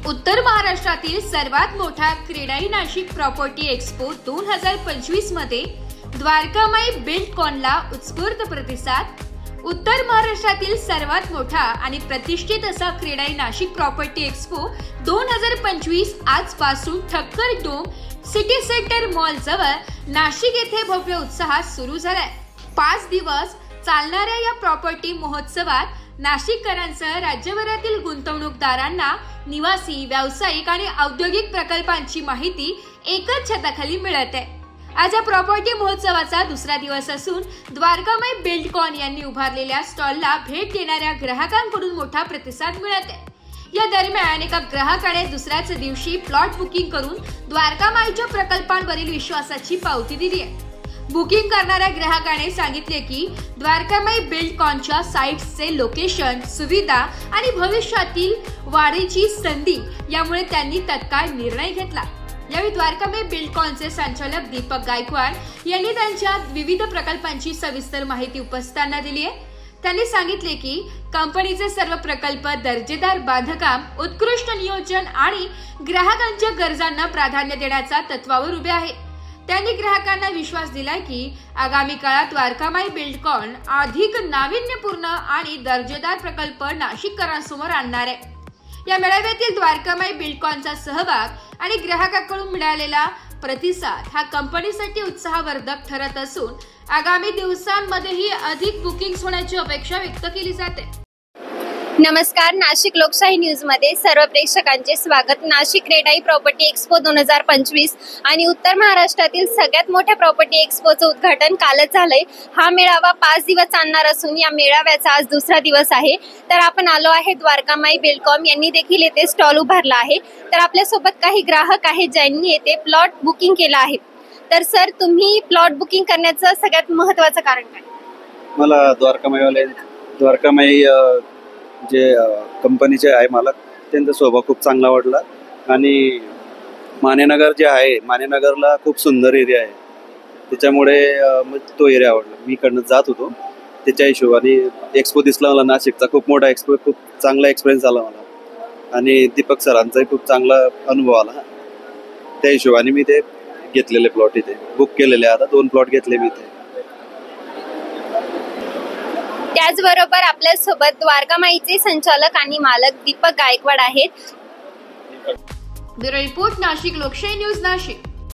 उत्तर महाराष्ट्रातील सर्वात मोठा क्रेडाई नाशिक प्रॉपर्टी एक्सपो 2025 मध्ये द्वारकामाई बिल्डकॉनला उत्स्फूर्त प्रतिसाद। उत्तर महाराष्ट्रातील सर्वात मोठा आणि प्रतिष्ठित असा क्रेडाई नाशिक प्रॉपर्टी एक्सपो 2025 आजपासून Thakkar dome city centre mall जवळ नाशिक येथे भव्य उत्साहात सुरू झालाय। 5 दिवस चालणाऱ्या या प्रॉपर्टी महोत्सवात नाशिककरांसह राज्यभरातील गुंतवणूकदारांना निवासी, व्यावसायिक आणि औद्योगिक प्रकल्पांची माहिती एकाच छताखाली मिळत आहे। आज या प्रॉपर्टी महोत्सवाचा दुसरा दिवस असून द्वारकामाई बिल्डकॉन यांनी उभारलेल्या स्टॉलला भेट देणाऱ्या ग्राहकांकडून मोठा प्रतिसाद मिळत आहे। या दरम्यान एका ग्राहकाने दुसऱ्याच दिवशी प्लॉट बुकिंग करून द्वारकामाईच्या प्रकल्पांवरील विश्वासाची पावती दिली आहे। बुकिंग करणाऱ्या ग्राहकाने सांगितले की द्वारकामाई बिल्डकॉनच्या साइट्सचे लोकेशन, सुविधा आणि भविष्यातील वाढीची संधी यामुळे त्यांनी तत्काळ निर्णय घेतला। यावेळी द्वारकामाई बिल्डकॉनचे संचालक दीपक गायकवाड यांनी त्यांच्या विविध प्रकल्पांची सविस्तर माहिती उपस्थितांना दिली आहे। त्यांनी सांगितले की कंपनीचे सर्व प्रकल्प दर्जेदार बांधकाम, उत्कृष्ट नियोजन आणि ग्राहकांच्या गरजांना प्राधान्य देण्याच्या तत्वावर उभे आहे। त्यांनी ग्राहकांना विश्वास दिला की आगामी काळात द्वारकामाई बिल्डकॉन अधिक नाविन्यपूर्ण आणि दर्जेदार प्रकल्प नाशिककरांसमोर आणणार आहे। या मेळाव्यातील द्वारकामाई बिल्डकॉनचा सहभाग आणि ग्राहकांकडून मिळालेला प्रतिसाद हा कंपनीसाठी उत्साहवर्धक ठरत असून आगामी दिवसांमध्येही अधिक बुकिंग्स होण्याची अपेक्षा व्यक्त केली जाते। नमस्कार, नाशिक लोकशाही न्यूज मध्ये सर्व प्रेक्षकांचे स्वागत। नाशिक क्रेडाई प्रॉपर्टी एक्सपो 2025 आणि उत्तर महाराष्ट्रातील सगळ्यात मोठ्या प्रॉपर्टी एक्सपोचं उद्घाटन कालच झालंय। हा मेळावा 5 दिवस चालणार असून या मेळाव्याचा आज दुसरा दिवस आहे। तर आपण आलो आहे द्वारकामाई बिल्डकॉन यांनी देखील येथे स्टॉल उभारला आहे। तर आपल्या सोबत काही ग्राहक आहेत ज्यांनी येथे प्लॉट बुकिंग केला आहे। तर सर, तुम्ही प्लॉट बुकिंग करण्याचं सगळ्यात महत्त्वाचं कारण काय? मला द्वारकामाई जे कंपनीचे आहे मालक, त्यांचा स्वभाव खूप चांगला वाटला आणि मानेनगर जे आहे, मानेनगरला खूप सुंदर एरिया आहे, त्याच्यामुळे तो एरिया आवडला। मी इकडनं जात होतो, त्याच्या हिशोबाने एक्सपो दिसला मला नाशिकचा। खूप मोठा एक्सपो, खूप चांगला एक्सपिरियन्स आला मला आणि दीपक सरांचाही खूप चांगला अनुभव आला। त्या हिशोबाने मी ते घेतलेले प्लॉट इथे बुक केलेले, आता 2 प्लॉट घेतले मी इथे। त्याचबरोबर आपल्या सोबत द्वारकामाईचे संचालक आणि मालक दीपक गायकवाड आहेत। ब्युरो रिपोर्ट, नाशिक लोकशाही न्यूज, नाशिक।